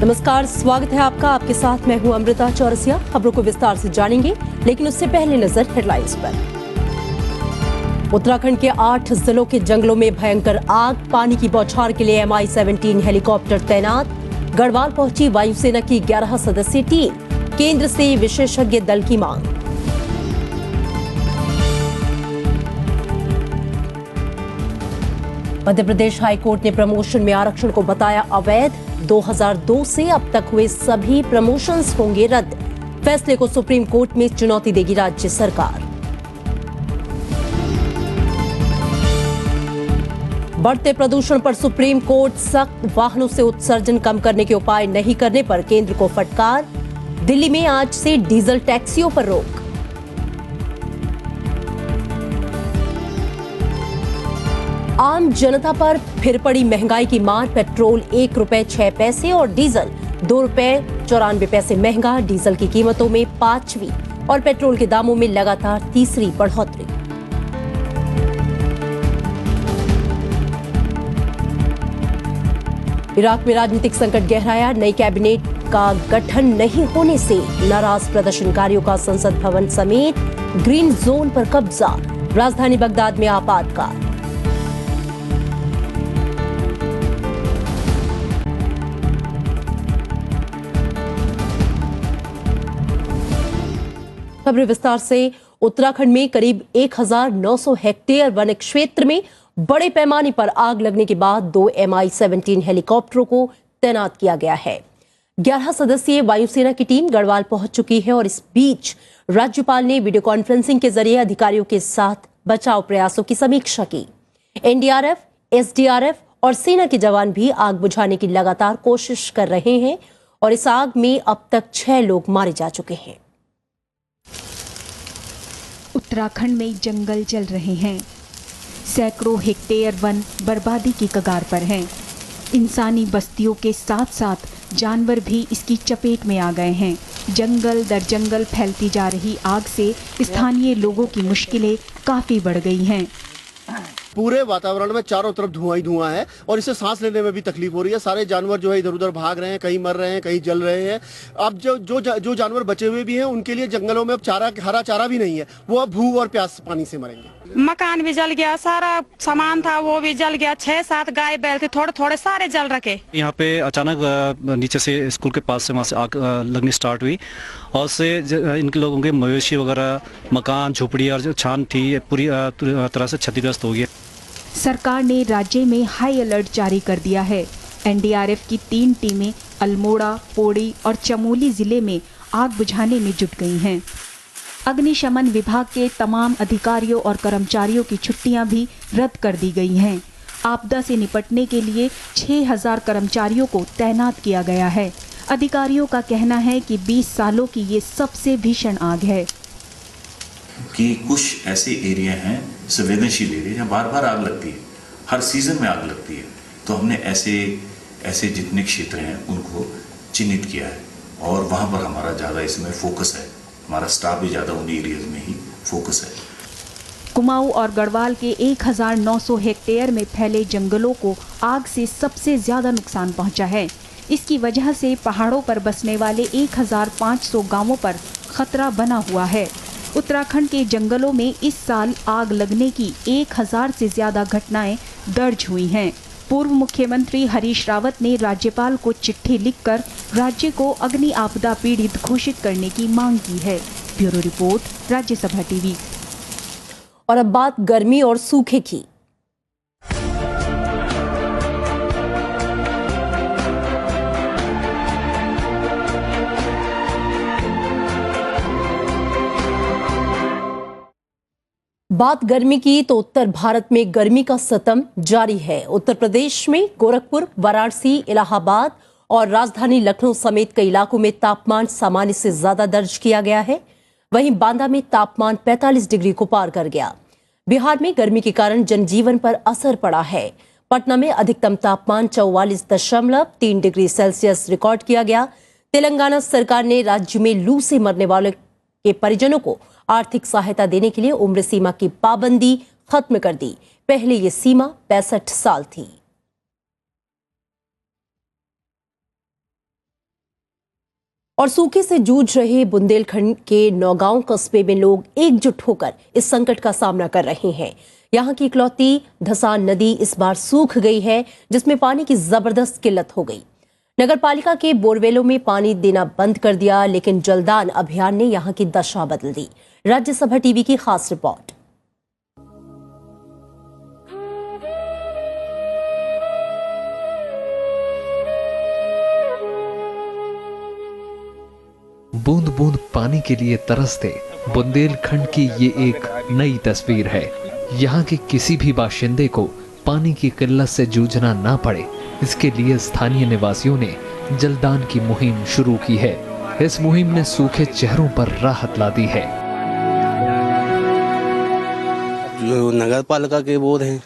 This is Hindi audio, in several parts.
नमस्कार, स्वागत है आपका। आपके साथ मैं हूं अमृता चौरसिया। खबरों को विस्तार से जानेंगे, लेकिन उससे पहले नजर हेडलाइंस पर। उत्तराखंड के 8 जिलों के जंगलों में भयंकर आग, पानी की बौछार के लिए MI-17 हेलीकॉप्टर तैनात। गढ़वाल पहुंची वायुसेना की 11 सदस्यीय टीम, केंद्र से विशेषज्ञ दल की मांग। मध्य प्रदेश हाईकोर्ट ने प्रमोशन में आरक्षण को बताया अवैध। 2002 से अब तक हुए सभी प्रमोशंस होंगे रद्द। फैसले को सुप्रीम कोर्ट में चुनौती देगी राज्य सरकार। बढ़ते प्रदूषण पर सुप्रीम कोर्ट सख्त। वाहनों से उत्सर्जन कम करने के उपाय नहीं करने पर केंद्र को फटकार। दिल्ली में आज से डीजल टैक्सियों पर रोक। आम जनता पर फिर पड़ी महंगाई की मार। पेट्रोल ₹1.06 और डीजल ₹2.94 महंगा। डीजल की कीमतों में 5वीं और पेट्रोल के दामों में लगातार तीसरी बढ़ोतरी। इराक में राजनीतिक संकट गहराया। नई कैबिनेट का गठन नहीं होने से नाराज प्रदर्शनकारियों का संसद भवन समेत ग्रीन जोन पर कब्जा। राजधानी बगदाद में आपातकाल। खबरें विस्तार से। उत्तराखंड में करीब 1900 हेक्टेयर वन क्षेत्र में बड़े पैमाने पर आग लगने के बाद 2 MI-17 हेलीकॉप्टरों को तैनात किया गया है। 11 सदस्यीय वायुसेना की टीम गढ़वाल पहुंच चुकी है और इस बीच राज्यपाल ने वीडियो कॉन्फ्रेंसिंग के जरिए अधिकारियों के साथ बचाव प्रयासों की समीक्षा की। NDRF, SDRF और सेना के जवान भी आग बुझाने की लगातार कोशिश कर रहे हैं और इस आग में अब तक 6 लोग मारे जा चुके हैं। उत्तराखंड में जंगल जल रहे हैं। सैकड़ों हेक्टेयर वन बर्बादी की कगार पर हैं। इंसानी बस्तियों के साथ साथ जानवर भी इसकी चपेट में आ गए हैं। जंगल दर जंगल फैलती जा रही आग से स्थानीय लोगों की मुश्किलें काफी बढ़ गई हैं। पूरे वातावरण में चारों तरफ धुआं ही धुआं है और इससे सांस लेने में भी तकलीफ हो रही है। सारे जानवर जो है इधर उधर भाग रहे हैं, कहीं मर रहे हैं, कहीं जल रहे हैं। अब जो जानवर बचे हुए भी हैं उनके लिए जंगलों में अब चारा, हरा चारा भी नहीं है। वो अब भूख और प्यास पानी से मरेंगे। मकान भी जल गया, सारा सामान था वो भी जल गया। 6-7 गाय बैल थे, थोड़े थोड़े सारे जल रखे। यहाँ पे अचानक नीचे से स्कूल के पास से वहाँ से आग लगनी स्टार्ट हुई और से इनके लोगों के मवेशी वगैरह, मकान, झोपड़ियाँ जो छान थी पूरी तरह से क्षतिग्रस्त हो गई। सरकार ने राज्य में हाई अलर्ट जारी कर दिया है। NDRF की 3 टीमें अल्मोड़ा, पौड़ी और चमोली जिले में आग बुझाने में जुट गई हैं। अग्निशमन विभाग के तमाम अधिकारियों और कर्मचारियों की छुट्टियां भी रद्द कर दी गई हैं। आपदा से निपटने के लिए 6000 कर्मचारियों को तैनात किया गया है। अधिकारियों का कहना है कि 20 सालों की ये सबसे भीषण आग है। कि कुछ ऐसे एरिया हैं, संवेदनशील एरिया, जहाँ बार बार आग लगती है, हर सीजन में आग लगती है। तो हमने ऐसे जितने क्षेत्र हैं उनको चिन्हित किया है और वहाँ पर हमारा ज़्यादा इसमें फोकस है। हमारा स्टाफ भी ज़्यादा उन एरियाज में ही फोकस है। कुमाऊं और गढ़वाल के 1900 हेक्टेयर में फैले जंगलों को आग से सबसे ज्यादा नुकसान पहुंचा है। इसकी वजह से पहाड़ों पर बसने वाले 1500 गांवों पर खतरा बना हुआ है। उत्तराखंड के जंगलों में इस साल आग लगने की 1000 से ज्यादा घटनाएं दर्ज हुई हैं। पूर्व मुख्यमंत्री हरीश रावत ने राज्यपाल को चिट्ठी लिखकर राज्य को अग्नि आपदा पीड़ित घोषित करने की मांग की है। Bureau report, Rajya Sabha TV. और अब बात गर्मी और सूखे की। बात गर्मी की तो उत्तर भारत में गर्मी का सतम जारी है। उत्तर प्रदेश में गोरखपुर, वाराणसी, इलाहाबाद और राजधानी लखनऊ समेत कई इलाकों में तापमान सामान्य से ज्यादा दर्ज किया गया है। वहीं बांदा में तापमान 45 डिग्री को पार कर गया। बिहार में गर्मी के कारण जनजीवन पर असर पड़ा है। पटना में अधिकतम तापमान 44.3 डिग्री सेल्सियस रिकॉर्ड किया गया। तेलंगाना सरकार ने राज्य में लू से मरने वालों के परिजनों को आर्थिक सहायता देने के लिए उम्र सीमा की पाबंदी खत्म कर दी। पहले ये सीमा 65 साल थी। और सूखे से जूझ रहे बुंदेलखंड के नौगांव कस्बे में लोग एकजुट होकर इस संकट का सामना कर रहे हैं। यहाँ की इकलौती धसान नदी इस बार सूख गई है, जिसमें पानी की जबरदस्त किल्लत हो गई। नगर पालिका के बोरवेलों में पानी देना बंद कर दिया, लेकिन जलदान अभियान ने यहाँ की दशा बदल दी। राज्यसभा टीवी की खास रिपोर्ट। बूंद बूंद पानी के लिए तरसते बुंदेलखंड की ये एक नई तस्वीर है। यहाँ के किसी भी बाशिंदे को पानी की किल्लत से जूझना ना पड़े, इसके लिए स्थानीय निवासियों ने जलदान की मुहिम शुरू की है। इस मुहिम ने सूखे चेहरों पर राहत ला दी है। जो नगर पालिका के बोर्ड हैं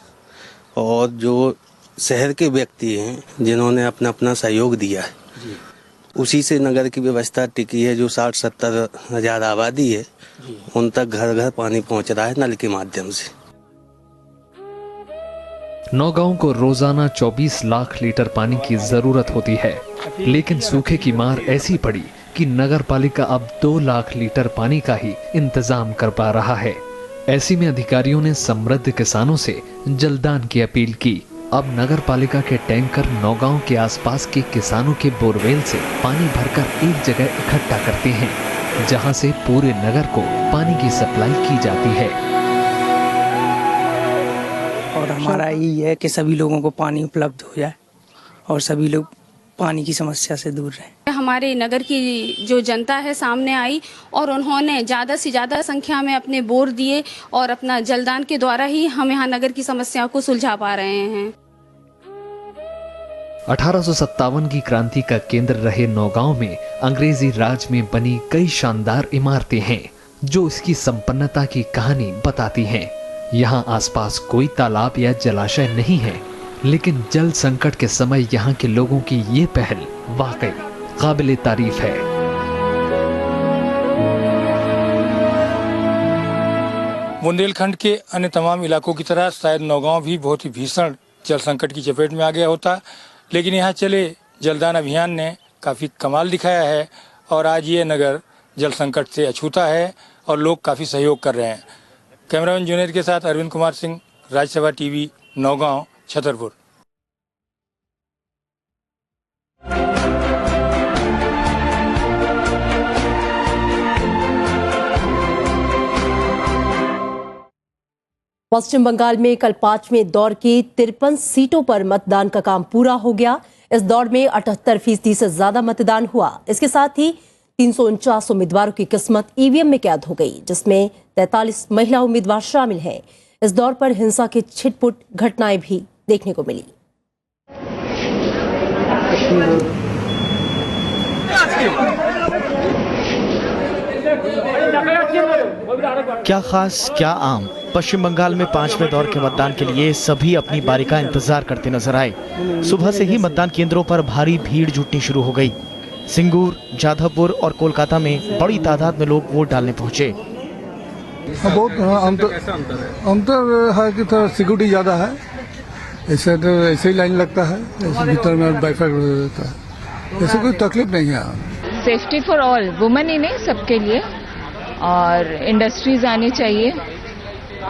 और जो शहर के व्यक्ति हैं, जिन्होंने अपना अपना सहयोग दिया है, उसी से नगर की व्यवस्था टिकी है। जो 60-70 हजार आबादी है, उन तक घर घर पानी पहुंच रहा है नल के माध्यम से। नौगांव को रोजाना 24 लाख लीटर पानी की जरूरत होती है, लेकिन सूखे की मार ऐसी पड़ी कि नगर पालिका अब 2 लाख लीटर पानी का ही इंतजाम कर पा रहा है। ऐसी में अधिकारियों ने समृद्ध किसानों से जलदान की अपील की। अब नगर पालिका के टैंकर नौगांव के आसपास के किसानों के बोरवेल से पानी भरकर एक जगह इकट्ठा करते हैं, जहां से पूरे नगर को पानी की सप्लाई की जाती है। और हमारा यही है कि सभी लोगों को पानी उपलब्ध हो जाए और सभी लोग पानी की समस्या से दूर रहें। हमारे नगर की जो जनता है सामने आई और उन्होंने ज़्यादा से ज़्यादा संख्या में अपने बोर दिए और अपना जलदान के द्वारा ही हम यहाँ नगर की समस्याओं को सुलझा पा रहे हैं। 1857 की क्रांति का केंद्र रहे नौगांव में अंग्रेजी राज में बनी कई शानदार इमारतें हैं, जो इसकी संपन्नता की कहानी बताती हैं। यहाँ आसपास कोई तालाब या जलाशय नहीं है, लेकिन जल संकट के समय यहाँ के लोगों की ये पहल वाकई काबिले तारीफ है। बुंदेलखंड के अन्य तमाम इलाकों की तरह शायद नौगांव भी बहुत ही भीषण जल संकट की चपेट में आ गया होता, लेकिन यहाँ चले जलदान अभियान ने काफी कमाल दिखाया है और आज ये नगर जल संकट से अछूता है और लोग काफी सहयोग कर रहे हैं। कैमरामैन जूनियर के साथ अरविंद कुमार सिंह, राज्यसभा टीवी, नौगांव, छतरपुर। पश्चिम बंगाल में कल 5वें दौर की 53 सीटों पर मतदान का काम पूरा हो गया। इस दौर में 78% से ज्यादा मतदान हुआ। इसके साथ ही 349 उम्मीदवारों की किस्मत ईवीएम में कैद हो गई, जिसमें 43 महिला उम्मीदवार शामिल हैं। इस दौर पर हिंसा की छिटपुट घटनाएं भी देखने को मिली। क्या खास क्या आम, पश्चिम बंगाल में 5वें दौर के मतदान के लिए सभी अपनी बारी का इंतजार करते नजर आए। सुबह से ही मतदान केंद्रों पर भारी भीड़ जुटनी शुरू हो गई। सिंगूर, जाधवपुर और कोलकाता में बड़ी तादाद में लोग वोट डालने पहुंचे। बहुत अंतर है कि तो सिक्योरिटी ज्यादा है, ऐसे तो ऐसे ही लाइन लगता है, ऐसे भीतर में बाइफर रहता है, ऐसे कोई तकलीफ नहीं है। सेफ्टी फॉर ऑल, वुमेन ही नहीं सबके लिए, और इंडस्ट्रीज आनी चाहिए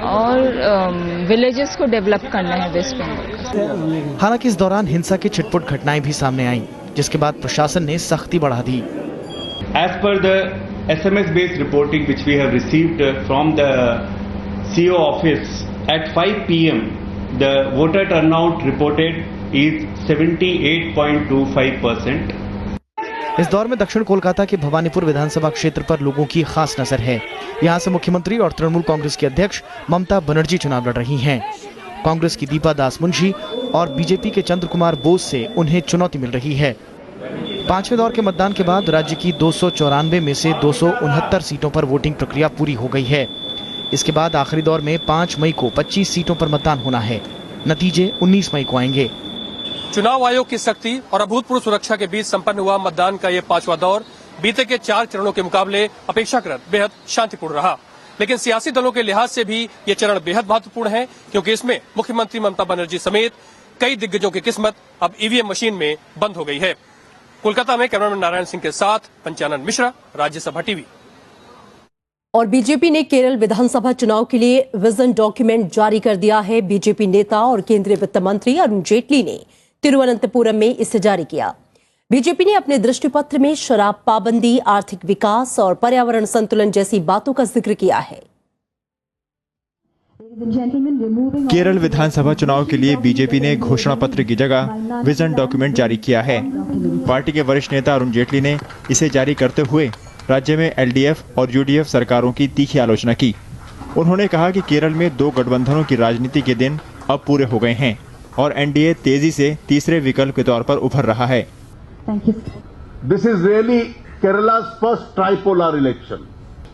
और विलेजेस को डेवलप करना है वेस्ट बंगाल। हालांकि इस दौरान हिंसा की छिटपुट घटनाएं भी सामने आईं, जिसके बाद प्रशासन ने सख्ती बढ़ा दी। As per the SMS-based reporting which we have received from the CO office, at 5 p.m. the voter turnout reported is 78.25%. इस दौर में दक्षिण कोलकाता के भवानीपुर विधानसभा क्षेत्र पर लोगों की खास नजर है। यहाँ से मुख्यमंत्री और तृणमूल कांग्रेस की अध्यक्ष ममता बनर्जी चुनाव लड़ रही हैं। कांग्रेस की दीपा दास मुंशी और बीजेपी के चंद्र कुमार बोस से उन्हें चुनौती मिल रही है। 5वें दौर के मतदान के बाद राज्य की 294 में से 269 सीटों पर वोटिंग प्रक्रिया पूरी हो गई है। इसके बाद आखिरी दौर में 5 मई को 25 सीटों पर मतदान होना है। नतीजे 19 मई को आएंगे। चुनाव आयोग की सख्ती और अभूतपूर्व सुरक्षा के बीच संपन्न हुआ मतदान का ये 5वां दौर बीते के 4 चरणों के मुकाबले अपेक्षाकृत बेहद शांतिपूर्ण रहा। लेकिन सियासी दलों के लिहाज से भी ये चरण बेहद महत्वपूर्ण है, क्योंकि इसमें मुख्यमंत्री ममता बनर्जी समेत कई दिग्गजों की किस्मत अब ईवीएम मशीन में बंद हो गई है। कोलकाता में कैमरामैन नारायण सिंह के साथ पंचानन मिश्रा, राज्यसभा टीवी। और बीजेपी ने केरल विधानसभा चुनाव के लिए विजन डॉक्यूमेंट जारी कर दिया है। बीजेपी नेता और केंद्रीय वित्त मंत्री अरुण जेटली ने तिरुवनंतपुरम में इसे जारी किया। बीजेपी ने अपने दृष्टिपत्र में शराब पाबंदी, आर्थिक विकास और पर्यावरण संतुलन जैसी बातों का जिक्र किया है। केरल विधानसभा चुनाव के लिए बीजेपी ने घोषणा पत्र की जगह विजन डॉक्यूमेंट जारी किया है। पार्टी के वरिष्ठ नेता अरुण जेटली ने इसे जारी करते हुए राज्य में एलडीएफ और यूडीएफ सरकारों की तीखी आलोचना की। उन्होंने कहा कि केरल में दो गठबंधनों की राजनीति के दिन अब पूरे हो गए हैं और एनडीए तेजी से तीसरे विकल्प के तौर पर उभर रहा है। This is really Kerala's first tripolar election.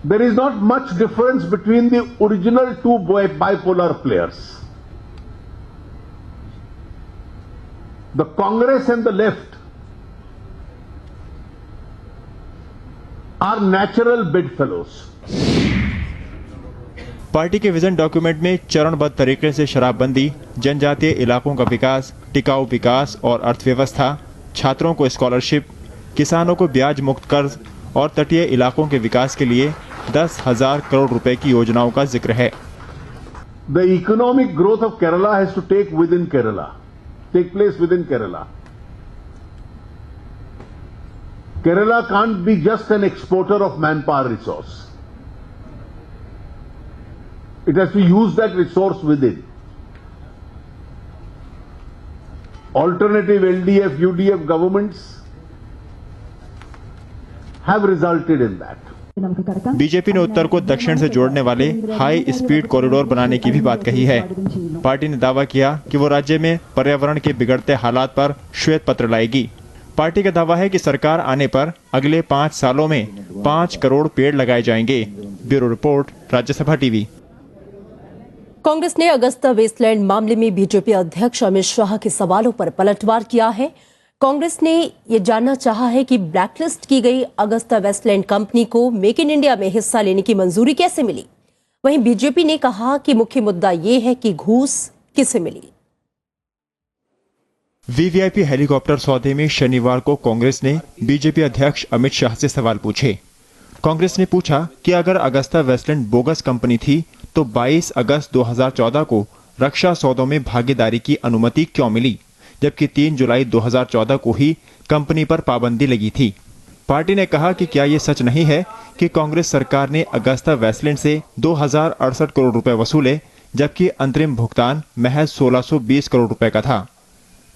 There is not much difference between the original two bipolar players. The Congress and the left are natural bedfellows. Party के विजन डॉक्यूमेंट में चरणबद्ध तरीके से शराबबंदी, जनजातीय इलाकों का विकास, टिकाऊ विकास और अर्थव्यवस्था, छात्रों को स्कॉलरशिप, किसानों को ब्याज मुक्त कर्ज और तटीय इलाकों के विकास के लिए 10,000 करोड़ रुपए की योजनाओं का जिक्र है। The economic growth of Kerala has to take place within Kerala. Kerala can't be just an exporter of manpower resource. It has to use that resource within. Alternative LDF, UDF governments have resulted in that. BJP ने उत्तर को दक्षिण से जोड़ने वाले हाई स्पीड कॉरिडोर बनाने की भी बात कही है। पार्टी ने दावा किया कि वो राज्य में पर्यावरण के बिगड़ते हालात पर श्वेत पत्र लाएगी। पार्टी का दावा है कि सरकार आने पर अगले 5 सालों में 5 करोड़ पेड़ लगाए जाएंगे। Bureau report, Rajya Sabha TV. Congress ने अगस्ता वेस्टलैंड मामले में बीजेपी अध्यक्ष अमित शाह के सवालों पर पलटवार किया है। कांग्रेस ने ये जानना चाहा है कि ब्लैकलिस्ट की गई अगस्ता वेस्टलैंड कंपनी को मेक इन इंडिया में हिस्सा लेने की मंजूरी कैसे मिली। वहीं बीजेपी ने कहा कि मुख्य मुद्दा ये है कि घूस किसे मिली। वीवीआईपी हेलीकॉप्टर सौदे में शनिवार को कांग्रेस ने बीजेपी अध्यक्ष अमित शाह से सवाल पूछे। कांग्रेस ने पूछा कि अगर अगस्ता वेस्टलैंड बोगस कंपनी थी तो 22 अगस्त 2014 को रक्षा सौदों में भागीदारी की अनुमति क्यों मिली, जबकि 3 जुलाई 2014 को ही कंपनी पर पाबंदी लगी थी। पार्टी ने कहा कि क्या ये सच नहीं है कि कांग्रेस सरकार ने अगस्ता वेस्टलैंड से 2068 करोड़ रुपए वसूले, जबकि अंतरिम भुगतान महज 1620 करोड़ रुपए का था।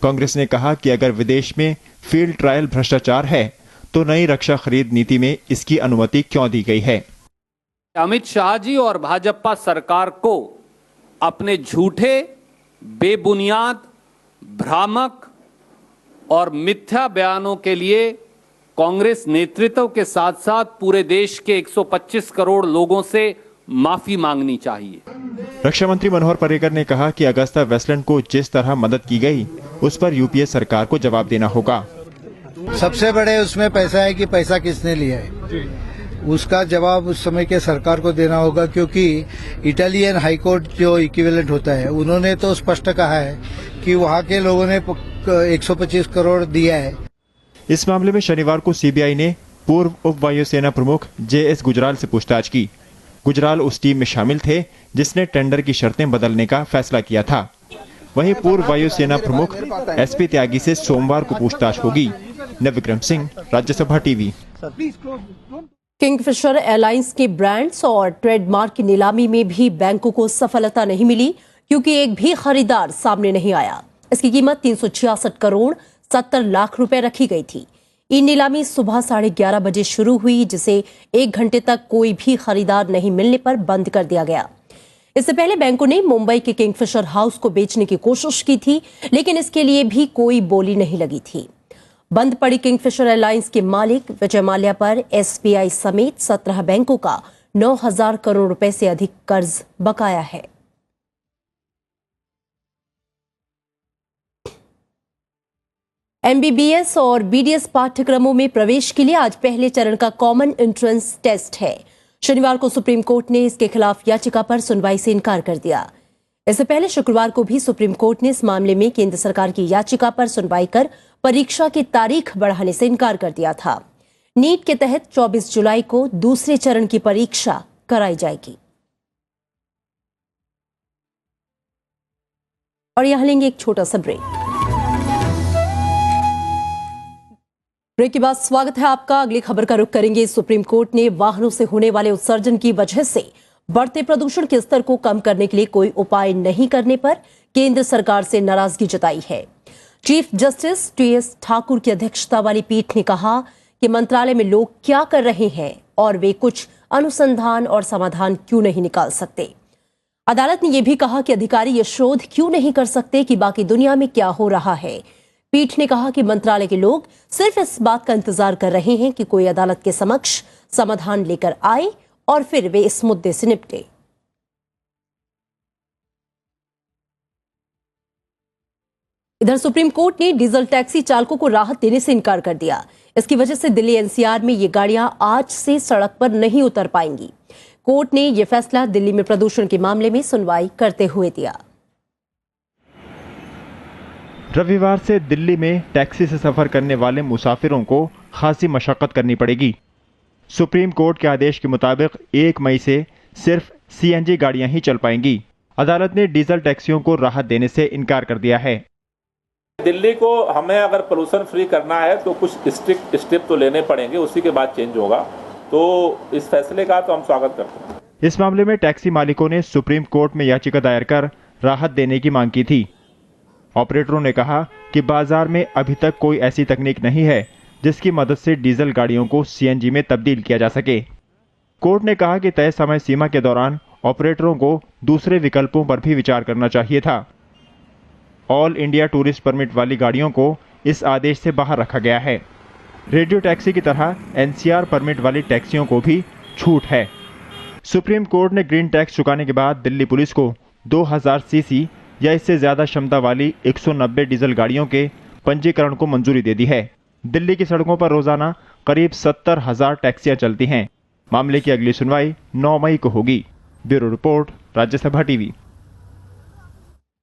कांग्रेस ने कहा कि अगर विदेश में फील्ड ट्रायल भ्रष्टाचार है तो नई रक्षा खरीद नीति में इसकी अनुमति क्यों दी गई है। अमित शाह जी और भाजपा सरकार को अपने झूठे, बेबुनियाद, भ्रामक और मिथ्या बयानों के लिए कांग्रेस नेतृत्व के साथ साथ पूरे देश के 125 करोड़ लोगों से माफी मांगनी चाहिए। रक्षा मंत्री मनोहर पर्रिकर ने कहा कि अगस्ता वेस्टलैंड को जिस तरह मदद की गई उस पर यूपीए सरकार को जवाब देना होगा। सबसे बड़े उसमें पैसा है कि पैसा किसने लिया है, उसका जवाब उस समय के सरकार को देना होगा, क्योंकि इटालियन हाईकोर्ट जो इक्विवेलेंट होता है उन्होंने तो स्पष्ट कहा है कि वहाँ के लोगों ने 125 करोड़ दिया है। इस मामले में शनिवार को सीबीआई ने पूर्व उप वायुसेना प्रमुख जेएस गुजराल से पूछताछ की। गुजराल उस टीम में शामिल थे जिसने टेंडर की शर्तें बदलने का फैसला किया था। वहीं पूर्व वायुसेना प्रमुख एसपी त्यागी से सोमवार को पूछताछ होगी। Navvikram Singh, Rajya Sabha TV. Kingfisher Airlines के ब्रांड्स और ट्रेडमार्क की नीलामी में भी बैंकों को सफलता नहीं मिली, क्योंकि एक भी खरीदार सामने नहीं आया। इसकी कीमत 366 करोड़ 70 लाख रुपए रखी गई थी। ये नीलामी सुबह 11:30 बजे शुरू हुई, जिसे 1 घंटे तक कोई भी खरीदार नहीं मिलने पर बंद कर दिया गया। इससे पहले बैंकों ने मुंबई के किंगफिशर हाउस को बेचने की कोशिश की थी, लेकिन इसके लिए भी कोई बोली नहीं लगी थी। बंद पड़ी किंगफिशर एयरलाइंस के मालिक विजय माल्या पर एसबीआई समेत 17 बैंकों का 9,000 करोड़ रुपए से अधिक कर्ज बकाया है। एमबीबीएस और बीडीएस पाठ्यक्रमों में प्रवेश के लिए आज पहले चरण का कॉमन एंट्रेंस टेस्ट है। शनिवार को सुप्रीम कोर्ट ने इसके खिलाफ याचिका पर सुनवाई से इनकार कर दिया। इससे पहले शुक्रवार को भी सुप्रीम कोर्ट ने इस मामले में केंद्र सरकार की याचिका पर सुनवाई कर परीक्षा की तारीख बढ़ाने से इनकार कर दिया था। नीट के तहत 24 जुलाई को दूसरे चरण की परीक्षा कराई जाएगी। और यहां लेंगे एक छोटा सा ब्रेक। ब्रेक के बाद स्वागत है आपका। अगली खबर का रुख करेंगे। सुप्रीम कोर्ट ने वाहनों से होने वाले उत्सर्जन की वजह से बढ़ते प्रदूषण के स्तर को कम करने के लिए कोई उपाय नहीं करने पर केंद्र सरकार से नाराजगी जताई है। चीफ जस्टिस टीएस ठाकुर की अध्यक्षता वाली पीठ ने कहा कि मंत्रालय में लोग क्या कर रहे हैं और वे कुछ अनुसंधान और समाधान क्यों नहीं निकाल सकते। अदालत ने यह भी कहा कि अधिकारी ये शोध क्यों नहीं कर सकते कि बाकी दुनिया में क्या हो रहा है। पीठ ने कहा कि मंत्रालय के लोग सिर्फ इस बात का इंतजार कर रहे हैं कि कोई अदालत के समक्ष समाधान लेकर आए और फिर वे इस मुद्दे से निपटे। इधर सुप्रीम कोर्ट ने डीजल टैक्सी चालकों को राहत देने से इनकार कर दिया। इसकी वजह से दिल्ली एनसीआर में ये गाड़ियां आज से सड़क पर नहीं उतर पाएंगी। कोर्ट ने यह फैसला दिल्ली में प्रदूषण के मामले में सुनवाई करते हुए दिया। रविवार से दिल्ली में टैक्सी से सफर करने वाले मुसाफिरों को खासी मशक्कत करनी पड़ेगी। सुप्रीम कोर्ट के आदेश के मुताबिक 1 मई से सिर्फ सीएनजी गाड़ियां ही चल पाएंगी। अदालत ने डीजल टैक्सियों को राहत देने से इनकार कर दिया है। दिल्ली को हमें अगर पोल्यूशन फ्री करना है तो कुछ स्ट्रिक्ट स्टेप तो लेने पड़ेंगे, उसी के बाद चेंज होगा। तो इस फैसले का तो हम स्वागत करते हैं। इस मामले में टैक्सी मालिकों ने सुप्रीम कोर्ट में याचिका दायर कर राहत देने की मांग की थी। ऑपरेटरों ने कहा कि बाजार में अभी तक कोई ऐसी तकनीक नहीं है जिसकी मदद से डीजल गाड़ियों को सीएनजी में तब्दील किया जा सके। कोर्ट ने कहा कि तय समय सीमा के दौरान ऑपरेटरों को दूसरे विकल्पों पर भी विचार करना चाहिए था। ऑल इंडिया टूरिस्ट परमिट वाली गाड़ियों को इस आदेश से बाहर रखा गया है। रेडियो टैक्सी की तरह एनसीआर परमिट वाली टैक्सियों को भी छूट है। सुप्रीम कोर्ट ने ग्रीन टैक्स चुकाने के बाद दिल्ली पुलिस को 2000 सीसी या इससे ज्यादा क्षमता वाली 190 डीजल गाड़ियों के पंजीकरण को मंजूरी दे दी है। दिल्ली की सड़कों पर रोजाना करीब 70,000 टैक्सियां चलती हैं। मामले की अगली सुनवाई 9 मई को होगी। Bureau report, Rajya Sabha TV.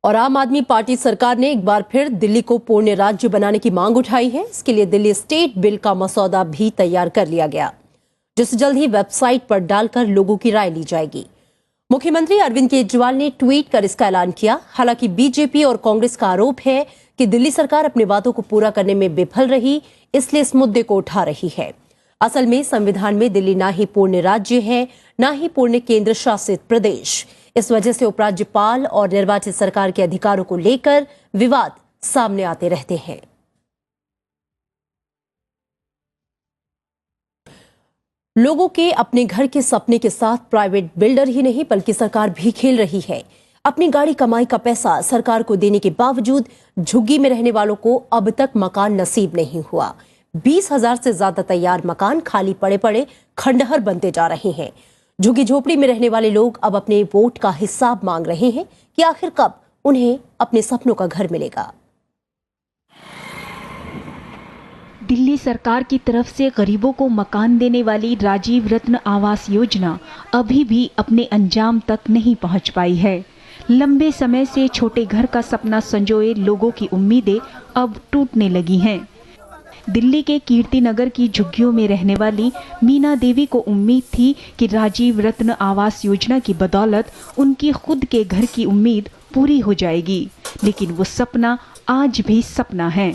और आम आदमी पार्टी सरकार ने एक बार फिर दिल्ली को पूर्ण राज्य बनाने की मांग उठाई है। इसके लिए दिल्ली स्टेट बिल का मसौदा भी तैयार कर लिया गया, जिसे जल्द ही वेबसाइट पर डालकर लोगों की राय ली जाएगी। मुख्यमंत्री अरविंद केजरीवाल ने ट्वीट कर इसका ऐलान किया। हालांकि बीजेपी और कांग्रेस का आरोप है कि दिल्ली सरकार अपने वादों को पूरा करने में विफल रही, इसलिए इस मुद्दे को उठा रही है। असल में संविधान में दिल्ली ना ही पूर्ण राज्य है, ना ही पूर्ण केंद्र शासित प्रदेश। इस वजह से उपराज्यपाल और निर्वाचित सरकार के अधिकारों को लेकर विवाद सामने आते रहते हैं। लोगों के अपने घर के सपने के साथ प्राइवेट बिल्डर ही नहीं बल्कि सरकार भी खेल रही है। अपनी गाड़ी कमाई का पैसा सरकार को देने के बावजूद झुग्गी में रहने वालों को अब तक मकान नसीब नहीं हुआ। 20,000 से ज्यादा तैयार मकान खाली पड़े पड़े खंडहर बनते जा रहे हैं। झुग्गी झोपड़ी में रहने वाले लोग अब अपने वोट का हिसाब मांग रहे हैं कि आखिर कब उन्हें अपने सपनों का घर मिलेगा। दिल्ली सरकार की तरफ से गरीबों को मकान देने वाली राजीव रत्न आवास योजना अभी भी अपने अंजाम तक नहीं पहुंच पाई है। लंबे समय से छोटे घर का सपना संजोए लोगों की उम्मीदें अब टूटने लगी हैं। दिल्ली के कीर्ति नगर की झुग्गियों में रहने वाली मीना देवी को उम्मीद थी कि राजीव रत्न आवास योजना की बदौलत उनकी खुद के घर की उम्मीद पूरी हो जाएगी, लेकिन वो सपना आज भी सपना है।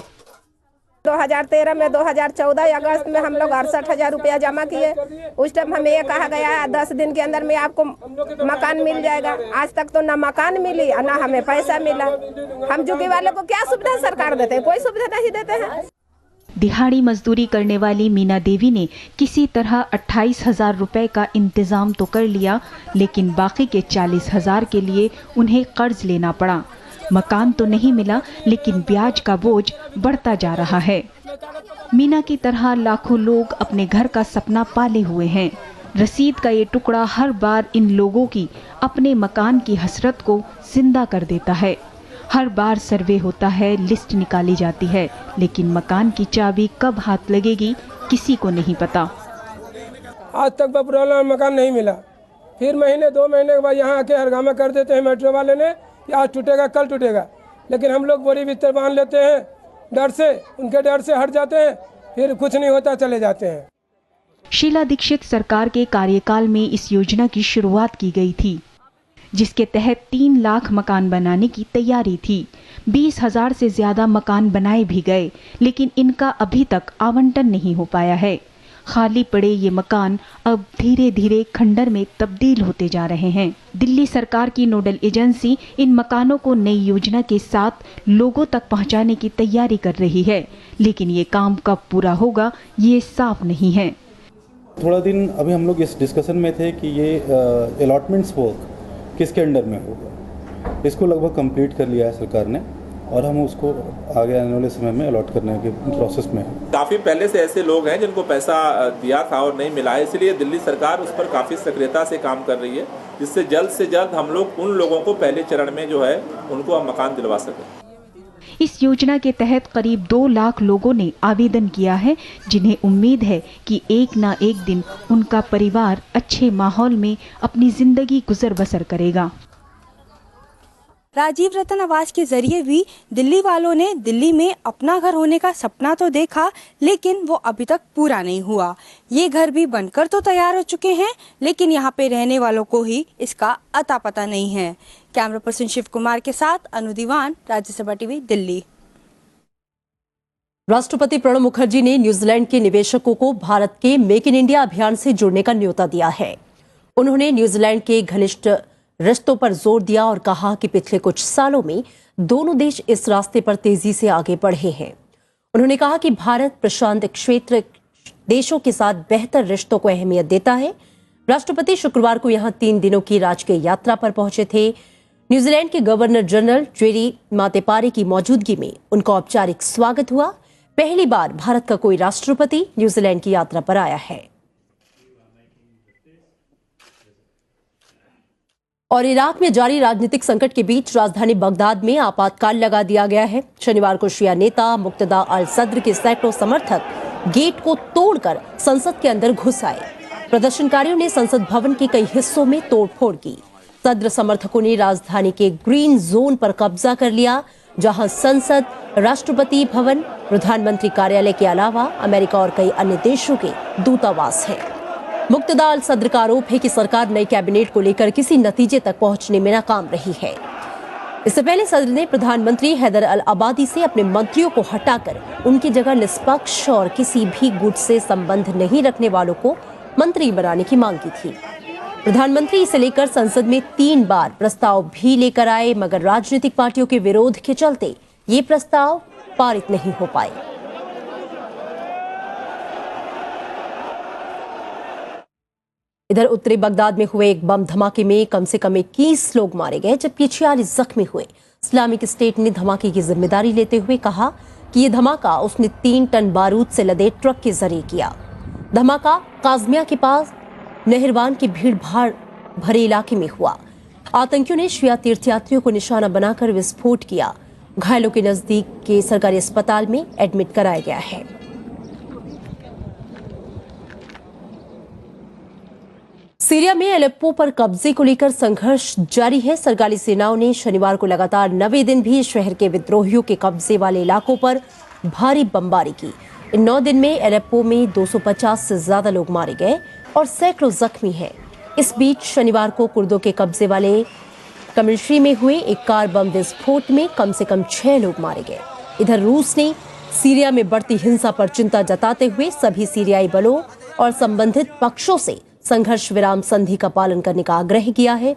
2013 में 2014 अगस्त में हम लोग 68,000 रुपया जमा किए। उस टाइम हमें ये कहा गया 10 दिन के अंदर में आपको मकान मिल जाएगा। आज तक तो ना मकान मिली और ना हमें पैसा मिला। हम झुग्गी वाले को क्या सुविधा सरकार देते हैं? कोई सुविधा नहीं देते हैं। दिहाड़ी मजदूरी करने वाली मीना देवी ने किसी तरह 28,000 रुपए का इंतजाम तो कर लिया, लेकिन बाकी के 40,000 के लिए उन्हें कर्ज लेना पड़ा। मकान तो नहीं मिला, लेकिन ब्याज का बोझ बढ़ता जा रहा है। मीना की तरह लाखों लोग अपने घर का सपना पाले हुए हैं। रसीद का ये टुकड़ा हर बार इन लोगों की अपने मकान की हसरत को जिंदा कर देता है। हर बार सर्वे होता है, लिस्ट निकाली जाती है, लेकिन मकान की चाबी कब हाथ लगेगी किसी को नहीं पता। आज तक प्रॉब्लम मकान नहीं मिला। फिर महीने 2 महीने के बाद यहाँ आके हरगामा कर देते हैं मेट्रो वाले ने कि आज टूटेगा कल टूटेगा, लेकिन हम लोग बोरी बिस्तर बांध लेते हैं डर से, उनके डर से हट जाते हैं, फिर कुछ नहीं होता चले जाते हैं। शीला दीक्षित सरकार के कार्यकाल में इस योजना की शुरुआत की गई थी, जिसके तहत 3 लाख मकान बनाने की तैयारी थी। 20,000 से ज्यादा मकान बनाए भी गए, लेकिन इनका अभी तक आवंटन नहीं हो पाया है। खाली पड़े ये मकान अब धीरे धीरे खंडर में तब्दील होते जा रहे हैं। दिल्ली सरकार की नोडल एजेंसी इन मकानों को नई योजना के साथ लोगों तक पहुंचाने की तैयारी कर रही है, लेकिन ये काम कब पूरा होगा ये साफ नहीं है। थोड़ा दिन अभी हम लोग इस डिस्कशन में थे कि ये अलॉटमेंट्स वर्क किसके अंडर में होगा। इसको लगभग कंप्लीट कर लिया है सरकार ने और हम उसको आगे आने वाले समय में अलॉट करने के प्रोसेस में हैं। काफ़ी पहले से ऐसे लोग हैं जिनको पैसा दिया था और नहीं मिला है, इसलिए दिल्ली सरकार उस पर काफ़ी सक्रियता से काम कर रही है, जिससे जल्द से जल्द हम लोग उन लोगों को पहले चरण में जो है उनको हम मकान दिलवा सकें। इस योजना के तहत करीब 2 लाख लोगों ने आवेदन किया है, जिन्हें उम्मीद है कि एक ना एक दिन उनका परिवार अच्छे माहौल में अपनी जिंदगी गुजर बसर करेगा। राजीव रतन आवास के जरिए भी दिल्ली वालों ने दिल्ली में अपना घर होने का सपना तो देखा, लेकिन वो अभी तक पूरा नहीं हुआ। ये घर भी बनकर तो तैयार हो चुके हैं, लेकिन यहाँ पे रहने वालों को ही इसका अता पता नहीं है। कैमरा पर्सन शिव कुमार के साथ अनु दीवान, राज्यसभा टीवी, दिल्ली। राष्ट्रपति प्रणब मुखर्जी ने न्यूजीलैंड के निवेशकों को भारत के मेक इन इंडिया अभियान से जुड़ने का न्योता दिया है। उन्होंने न्यूजीलैंड के घनिष्ठ रिश्तों पर जोर दिया और कहा कि पिछले कुछ सालों में दोनों देश इस रास्ते पर तेजी से आगे बढ़े हैं। उन्होंने कहा कि भारत प्रशांत क्षेत्र देशों के साथ बेहतर रिश्तों को अहमियत देता है। राष्ट्रपति शुक्रवार को यहां 3 दिनों की राजकीय यात्रा पर पहुंचे थे। न्यूजीलैंड के गवर्नर जनरल जेरी मातेपारे की मौजूदगी में उनका औपचारिक स्वागत हुआ। पहली बार भारत का कोई राष्ट्रपति न्यूजीलैंड की यात्रा पर आया है। और इराक में जारी राजनीतिक संकट के बीच राजधानी बगदाद में आपातकाल लगा दिया गया है। शनिवार को शिया नेता मुक्तदा अल सद्र के सैकड़ों समर्थक गेट को तोड़कर संसद के अंदर घुस आए। प्रदर्शनकारियों ने संसद भवन के कई हिस्सों में तोड़फोड़ की। सद्र समर्थकों ने राजधानी के ग्रीन जोन पर कब्जा कर लिया, जहां संसद, राष्ट्रपति भवन, प्रधानमंत्री कार्यालय के अलावा अमेरिका और कई अन्य देशों के दूतावास हैं। मुक्तदा अल सद्र का आरोप है कि सरकार नई कैबिनेट को लेकर किसी नतीजे तक पहुंचने में नाकाम रही है। इससे पहले सद्र ने प्रधानमंत्री हैदर अल अबादी से अपने मंत्रियों को हटाकर उनकी जगह निष्पक्ष और किसी भी गुट से संबंध नहीं रखने वालों को मंत्री बनाने की मांग की थी। प्रधानमंत्री इसे लेकर संसद में 3 बार प्रस्ताव भी लेकर आए, मगर राजनीतिक पार्टियों के विरोध के चलते ये प्रस्ताव पारित नहीं हो पाए। इधर उत्तरी बगदाद में हुए एक बम धमाके में कम से कम 21 लोग मारे गए, जबकि 46 जख्मी हुए। इस्लामिक स्टेट ने धमाके की जिम्मेदारी लेते हुए कहा कि ये धमाका उसने 3 टन बारूद से लदे ट्रक के जरिए किया। धमाका काजमिया के पास नहरवान के भीड़ भाड़ भरे इलाके में हुआ। आतंकियों ने शिया तीर्थयात्रियों को निशाना बनाकर विस्फोट किया। घायलों के नजदीक के सरकारी अस्पताल में एडमिट कराया गया है। सीरिया में अलेप्पो पर कब्जे को लेकर संघर्ष जारी है। सरकारी सेनाओं ने शनिवार को लगातार 9वें दिन भी शहर के विद्रोहियों के कब्जे वाले इलाकों पर भारी बमबारी की। इन 9 दिन में अलेप्पो में 250 से ज्यादा लोग मारे गए और सैकड़ों जख्मी हैं। इस बीच शनिवार को कुर्दों के कब्जे वाले कमिश्री में हुए एक कार बम विस्फोट में कम से कम 6 लोग मारे गए। इधर रूस ने सीरिया में बढ़ती हिंसा पर चिंता जताते हुए सभी सीरियाई बलों और संबंधित पक्षों से संघर्ष विराम संधि का पालन करने का आग्रह किया है।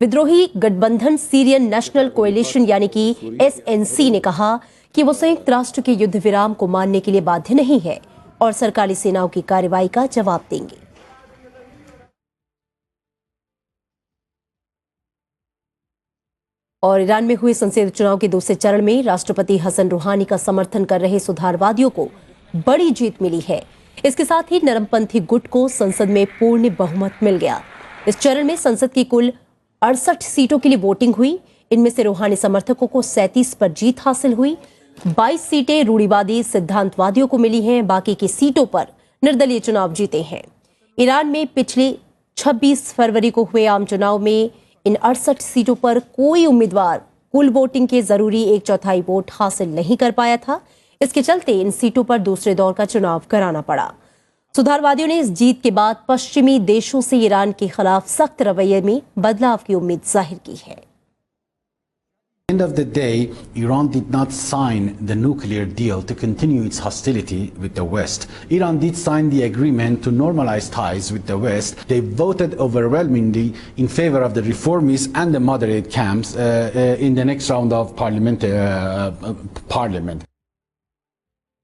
विद्रोही गठबंधन सीरियन नेशनल कोएलिशन यानी कि SNC ने कहा कि वो संयुक्त राष्ट्र के युद्ध विराम को मानने के लिए बाध्य नहीं है और सरकारी सेनाओं की कार्रवाई का जवाब देंगे। और ईरान में हुए संसदीय चुनाव के दूसरे चरण में राष्ट्रपति हसन रूहानी का समर्थन कर रहे सुधारवादियों को बड़ी जीत मिली है। इसके साथ ही नरमपंथी गुट को संसद में पूर्ण बहुमत मिल गया। इस चरण में संसद की कुल 68 सीटों के लिए वोटिंग हुई। इनमें से रूहानी समर्थकों को 37 पर जीत हासिल हुई। 22 सीटें रूढ़िवादी सिद्धांतवादियों को मिली हैं। बाकी की सीटों पर निर्दलीय चुनाव जीते हैं। ईरान में पिछले 26 फरवरी को हुए आम चुनाव में इन 68 सीटों पर कोई उम्मीदवार कुल वोटिंग के जरूरी 1/4 वोट हासिल नहीं कर पाया था। इसके चलते इन सीटों पर दूसरे दौर का चुनाव कराना पड़ा। सुधारवादियों ने इस जीत के बाद पश्चिमी देशों से ईरान के खिलाफ सख्त रवैये में बदलाव की उम्मीद जाहिर की है। End of the day, Iran did not sign the nuclear deal to continue its hostility with the West. Iran did sign the agreement to normalize ties with the West. They voted overwhelmingly in favor of the reformists and the moderate camps in the next round of parliament.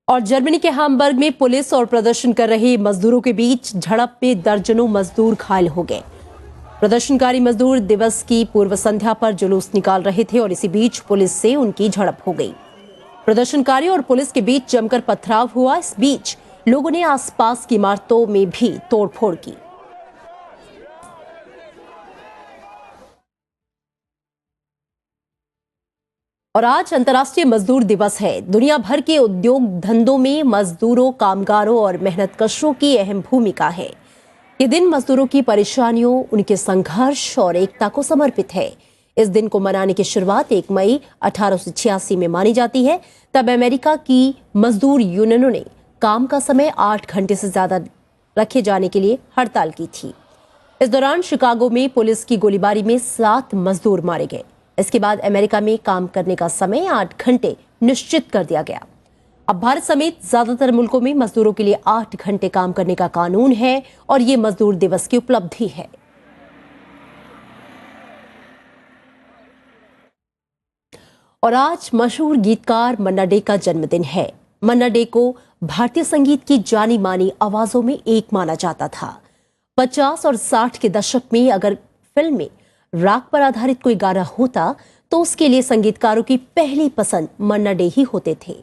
और जर्मनी के हैम्बर्ग में पुलिस और प्रदर्शन कर रहे मजदूरों के बीच झड़प में दर्जनों मजदूर घायल हो गए। प्रदर्शनकारी मजदूर दिवस की पूर्व संध्या पर जुलूस निकाल रहे थे और इसी बीच पुलिस से उनकी झड़प हो गई। प्रदर्शनकारियों और पुलिस के बीच जमकर पथराव हुआ। इस बीच लोगों ने आसपास की इमारतों में भी तोड़फोड़ की। और आज अंतर्राष्ट्रीय मजदूर दिवस है। दुनिया भर के उद्योग धंधों में मजदूरों, कामगारों और मेहनतकशों की अहम भूमिका है। ये दिन मजदूरों की परेशानियों, उनके संघर्ष और एकता को समर्पित है। इस दिन को मनाने की शुरुआत 1 मई 1886 में मानी जाती है। तब अमेरिका की मजदूर यूनियनों ने काम का समय 8 घंटे से ज्यादा रखे जाने के लिए हड़ताल की थी। इस दौरान शिकागो में पुलिस की गोलीबारी में 7 मजदूर मारे गए। इसके बाद अमेरिका में काम करने का समय 8 घंटे निश्चित कर दिया गया। अब भारत समेत ज्यादातर मुल्कों में मजदूरों के लिए 8 घंटे काम करने का कानून है और ये मजदूर दिवस की उपलब्धि है। और आज मशहूर गीतकार मन्ना डे का जन्मदिन है। मन्ना डे को भारतीय संगीत की जानी मानी आवाजों में एक माना जाता था। 50 और 60 के दशक में अगर फिल्म में राग पर आधारित कोई गाना होता तो उसके लिए संगीतकारों की पहली पसंद मन्ना डे ही होते थे।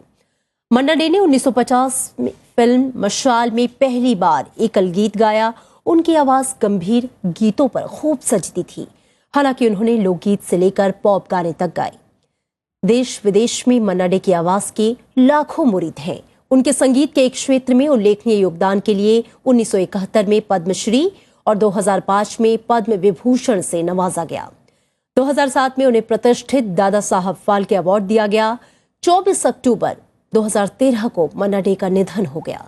मन्ना डे ने 1950 में फिल्म मशाल में पहली बार एकल गीत गाया। उनकी आवाज गंभीर गीतों पर खूब सजती थी। हालांकि उन्होंने लोकगीत से लेकर पॉप गाने तक गाए। देश विदेश में मन्ना डे की आवाज के लाखों मुरीद हैं। उनके संगीत के एक क्षेत्र में उल्लेखनीय योगदान के लिए 1971 में पद्मश्री और 2005 में पद्म विभूषण से नवाजा गया। 2007 में उन्हें प्रतिष्ठित दादा साहब फाल्के अवार्ड दिया गया। 24 अक्टूबर 2013 को मन्ना डे का निधन हो गया।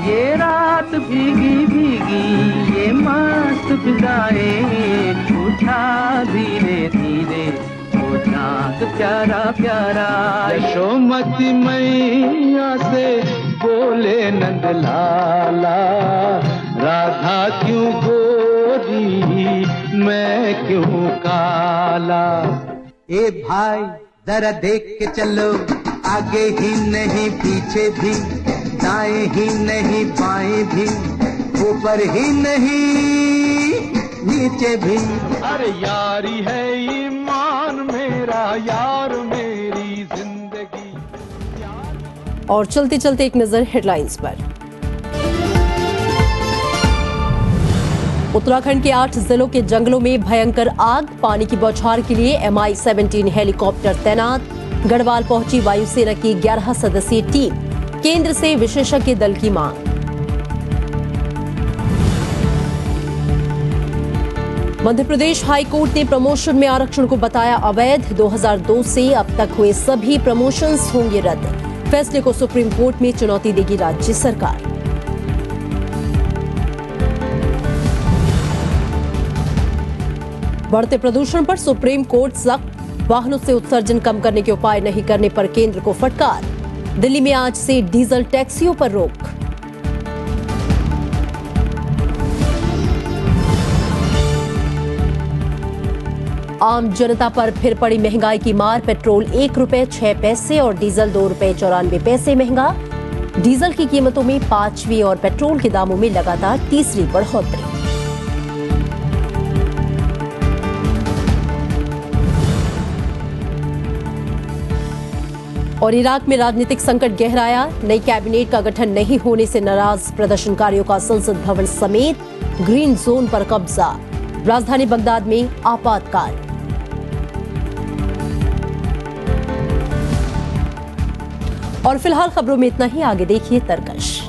ये रात भीगी भीगी ये मस्त फिजाएं उठा धीरे धीरे वो चाँद प्यारा प्यारा। यशोमती मैया से बोले नंद लाला राधा क्यों गोरी मैं क्यों काला। ए भाई जरा देख के चलो आगे ही नहीं पीछे भी, दाएं ही नहीं बाएं भी, ऊपर ही नहीं नीचे भी। अरे यारी है ईमान मेरा यार मेरी जिंदगी। और चलते चलते एक नजर हेडलाइंस पर। उत्तराखंड के 8 जिलों के जंगलों में भयंकर आग, पानी की बौछार के लिए MI-17 हेलीकॉप्टर तैनात। गढ़वाल पहुंची वायुसेना की 11 सदस्यीय टीम, केंद्र से विशेषज्ञ दल की मांग। मध्य प्रदेश हाई कोर्ट ने प्रमोशन में आरक्षण को बताया अवैध। 2002 से अब तक हुए सभी प्रमोशंस होंगे रद्द। फैसले को सुप्रीम कोर्ट में चुनौती देगी राज्य सरकार। बढ़ते प्रदूषण पर सुप्रीम कोर्ट सख्त, वाहनों से उत्सर्जन कम करने के उपाय नहीं करने पर केंद्र को फटकार। दिल्ली में आज से डीजल टैक्सियों पर रोक। आम जनता पर फिर पड़ी महंगाई की मार। पेट्रोल 1 रुपए 6 पैसे और डीजल 2 रुपए 94 पैसे महंगा। डीजल की कीमतों में 5वीं और पेट्रोल के दामों में लगातार तीसरी बढ़ोतरी। और इराक में राजनीतिक संकट गहराया। नई कैबिनेट का गठन नहीं होने से नाराज प्रदर्शनकारियों का संसद भवन समेत ग्रीन जोन पर कब्जा। राजधानी बगदाद में आपातकाल। और फिलहाल खबरों में इतना ही। आगे देखिए तरकश।